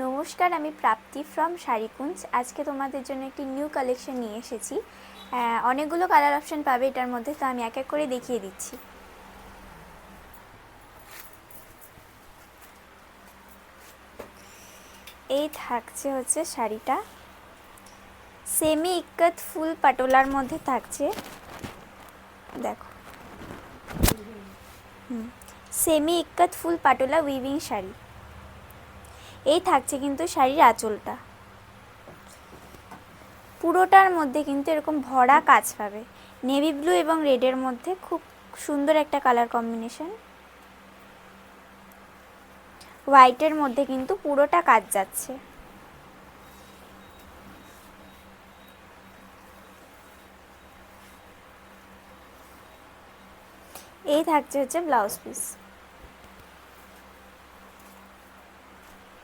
নমস্কার, আমি প্রাপ্তি ফ্রম শাড়িকুঞ্জ। আজকে তোমাদের জন্য একটি নিউ কালেকশন নিয়ে এসেছি। অনেকগুলো কালার অপশন পাবে এটার মধ্যে, তো আমি এক এক করে দেখিয়ে দিচ্ছি। এই থাকছে হচ্ছে শাড়িটা, সেমি ইক্কত ফুল পাটোলার মধ্যে থাকছে। দেখো, সেমি ইক্কত ফুল পাটোলা উইভিং শাড়ি। এই থাকছে কিন্তু শাড়ির আঁচলটা, পুরোটার মধ্যে কিন্তু এরকম ভরা কাজ পাবে। নেভি ব্লু এবং রেডের মধ্যে খুব সুন্দর একটা কালার কম্বিনেশন। হোয়াইটের মধ্যে কিন্তু পুরোটা কাজ যাচ্ছে। এই থাকছে হচ্ছে ব্লাউজ পিস।